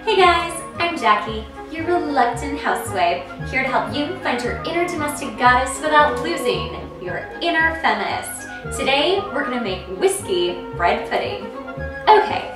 Hey guys, I'm Jackie, your reluctant housewife, here to help you find your inner domestic goddess without losing your inner feminist. Today, we're gonna make whiskey bread pudding. Okay,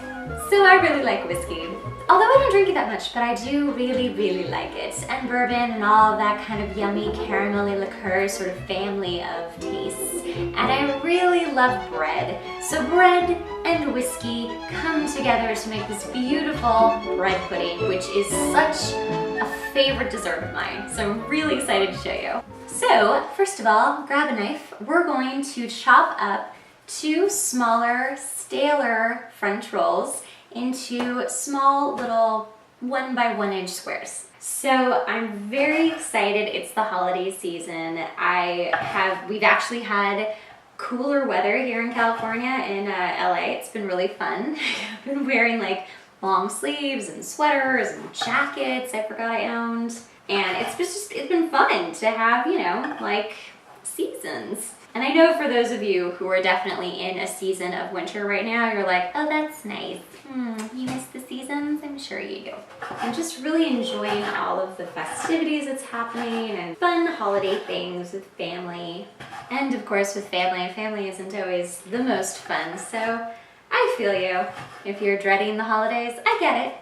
so I really like whiskey. Although I don't drink it that much, but I do really like it. And bourbon and all that kind of yummy caramelly liqueur sort of family of tastes. And I really love bread. So bread and whiskey come together to make this beautiful bread pudding, which is such a favorite dessert of mine. So I'm really excited to show you. So first of all, grab a knife. We're going to chop up 2 smaller, staler French rolls into small little 1 by 1 inch squares. So I'm very excited. It's the holiday season. We've actually had cooler weather here in California, in LA. It's been really fun. I've been wearing like long sleeves and sweaters and jackets I forgot I owned. And it's been fun to have, you know, like seasons. And I know for those of you who are definitely in a season of winter right now, you're like, oh, that's nice. You miss the seasons? I'm sure you do. I'm just really enjoying all of the festivities that's happening and fun holiday things with family. And of course with family. Family isn't always the most fun, so I feel you. If you're dreading the holidays, I get it.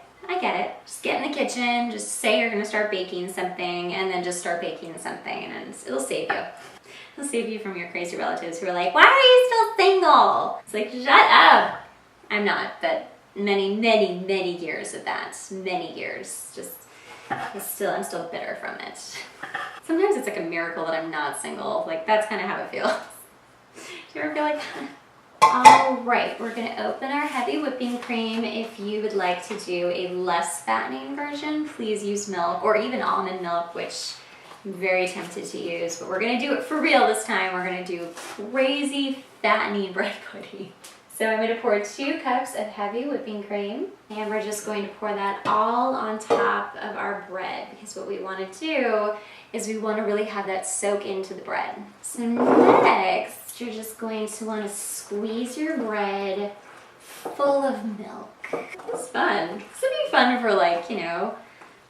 Just get in the kitchen, just say you're gonna start baking something, and then just start baking something, and it'll save you. It'll save you from your crazy relatives who are like, why are you still single? It's like, shut up. I'm not, but many years of that. Many years. I'm still bitter from it. Sometimes it's like a miracle that I'm not single. Like, that's kind of how it feels. Do you ever feel like that? All right, we're gonna open our heavy whipping cream. If you would like to do a less fattening version, please use milk or even almond milk, which I'm very tempted to use, but we're gonna do it for real this time. We're gonna do crazy fattening bread pudding. So I'm gonna pour 2 cups of heavy whipping cream, and we're just going to pour that all on top of our bread, because what we wanna do is we wanna really have that soak into the bread. So next, you're just going to wanna squeeze your bread full of milk. It's fun. This would be fun for, like, you know,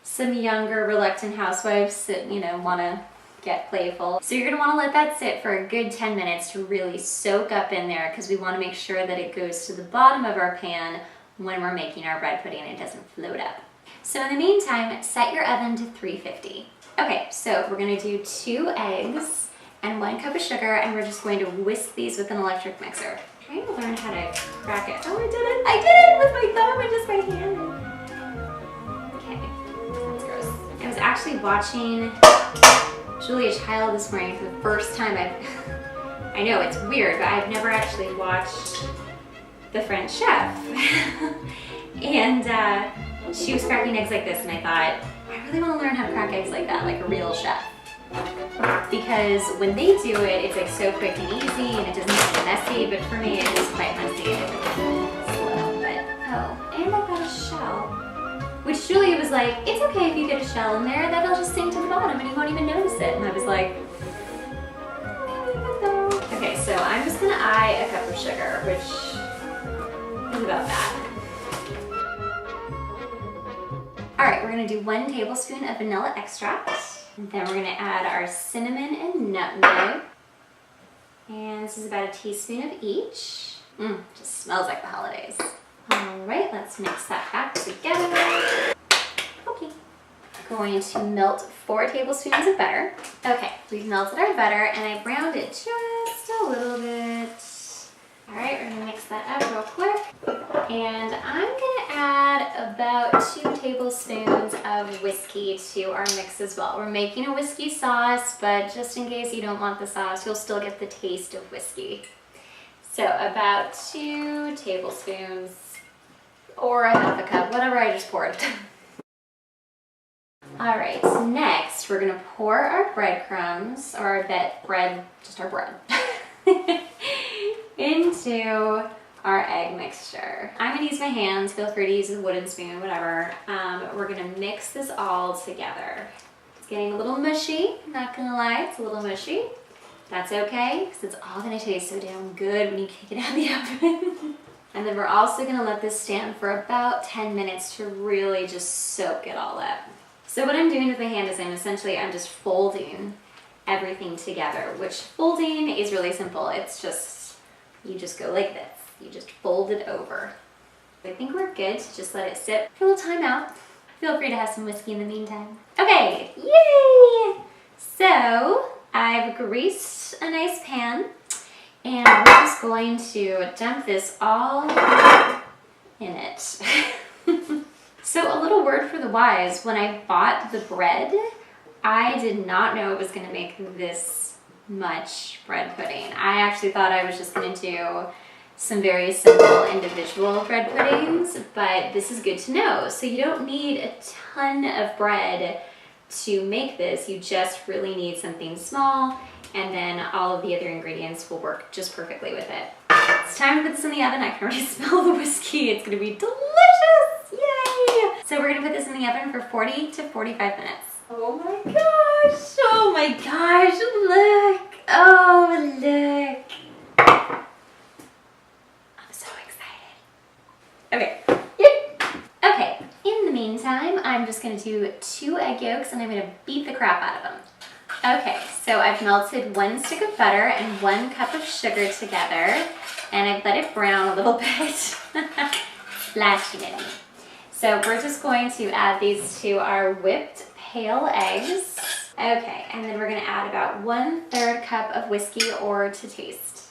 some younger reluctant housewives that, you know, want to get playful. So you're going to want to let that sit for a good 10 minutes to really soak up in there, because we want to make sure that it goes to the bottom of our pan when we're making our bread pudding and it doesn't float up. So in the meantime, set your oven to 350. Okay, so we're going to do 2 eggs and 1 cup of sugar, and we're just going to whisk these with an electric mixer. I'm trying to learn how to crack it. Oh, I did it! I did it with my thumb and just my hand. I was actually watching Julia Child this morning for the first time. I know it's weird, but I've never actually watched The French Chef. And she was cracking eggs like this, and I thought, I really want to learn how to crack eggs like that, like a real chef. Because when they do it, it's like so quick and easy, and it doesn't get messy, but for me it is quite messy and slow. But, oh, and I got a shell. Which Julia was like, it's okay if you get a shell in there, that'll just sink to the bottom and you won't even notice it. And I was like, okay, so I'm just gonna eye a cup of sugar, which is about that. All right, we're gonna do 1 tablespoon of vanilla extract. And then we're gonna add our cinnamon and nutmeg. And this is about a teaspoon of each. Just smells like the holidays. All right, let's mix that back together. Okay. Going to melt 4 tablespoons of butter. Okay, we've melted our butter, and I browned it just a little bit. All right, we're gonna mix that up real quick. And I'm gonna add about 2 tablespoons of whiskey to our mix as well. We're making a whiskey sauce, but just in case you don't want the sauce, you'll still get the taste of whiskey. So about 2 tablespoons. Or a half a cup, whatever I just poured. All right, so next we're gonna pour our breadcrumbs, or just our bread, into our egg mixture. I'm gonna use my hands, feel free to use a wooden spoon, whatever. We're gonna mix this all together. It's getting a little mushy, not gonna lie, it's a little mushy. That's okay, because it's all gonna taste so damn good when you kick it out of the oven. And then we're also gonna let this stand for about 10 minutes to really just soak it all up. So what I'm doing with my hand is I'm just folding everything together, which folding is really simple. It's just, you just go like this. You just fold it over. I think we're good to just let it sit for a little time out. Feel free to have some whiskey in the meantime. Okay, yay! So I've greased a nice pan and we're just going to dump this all in it. So a little word for the wise, when I bought the bread, I did not know it was gonna make this much bread pudding. I actually thought I was just gonna do some very simple individual bread puddings, but this is good to know. So you don't need a ton of bread to make this. You just really need something small, and then all of the other ingredients will work just perfectly with it. It's time to put this in the oven. I can already smell the whiskey. It's gonna be delicious, yay! So we're gonna put this in the oven for 40 to 45 minutes. Oh my gosh, oh my gosh, look, oh look. Okay. Okay, in the meantime, I'm just gonna do 2 egg yolks and I'm gonna beat the crap out of them. Okay, so I've melted 1 stick of butter and 1 cup of sugar together, and I've let it brown a little bit. Splashing it in. So we're just going to add these to our whipped pale eggs. Okay, and then we're gonna add about 1/3 cup of whiskey or to taste.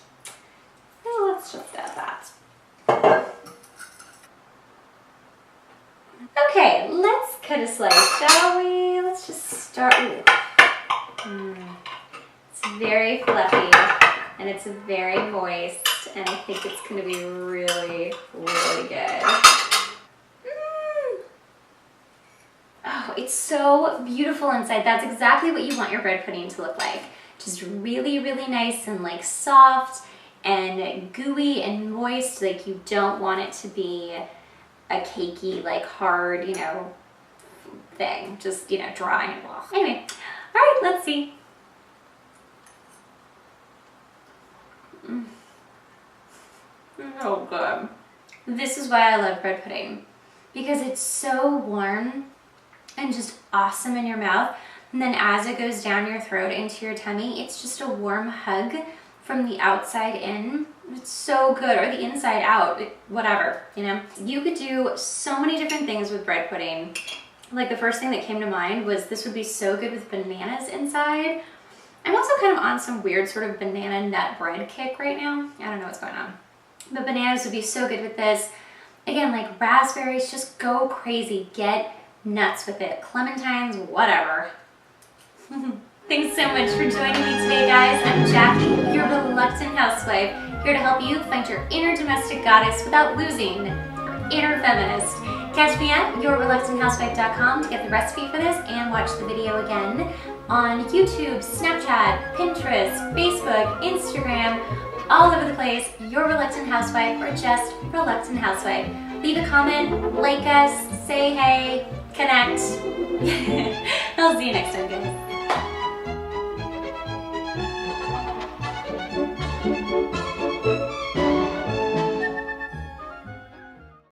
So let's just add that. Okay, let's cut a slice, shall we? Let's just start. It's very fluffy and it's very moist, and I think it's going to be really, really good. Oh, it's so beautiful inside. That's exactly what you want your bread pudding to look like. Just really, really nice and like soft and gooey and moist. Like, you don't want it to be a cakey, like hard, you know, thing. Just, you know, dry and blah. Anyway, all right, let's see. Oh, good. This is why I love bread pudding, because it's so warm and just awesome in your mouth. And then as it goes down your throat into your tummy, it's just a warm hug from the outside in. It's so good, or the inside out, whatever, you know. You could do so many different things with bread pudding. Like, the first thing that came to mind was this would be so good with bananas inside. I'm also kind of on some weird sort of banana nut bread kick right now. I don't know what's going on. But bananas would be so good with this. Again, like raspberries, just go crazy. Get nuts with it. Clementines, whatever. Thanks so much for joining me today, guys. I'm Jackie, your Reluctant Housewife, here to help you find your inner domestic goddess without losing your inner feminist. Catch me at yourreluctanthousewife.com to get the recipe for this and watch the video again on YouTube, Snapchat, Pinterest, Facebook, Instagram, all over the place. Your Reluctant Housewife, or just Reluctant Housewife. Leave a comment, like us, say hey, connect. I'll see you next time, guys.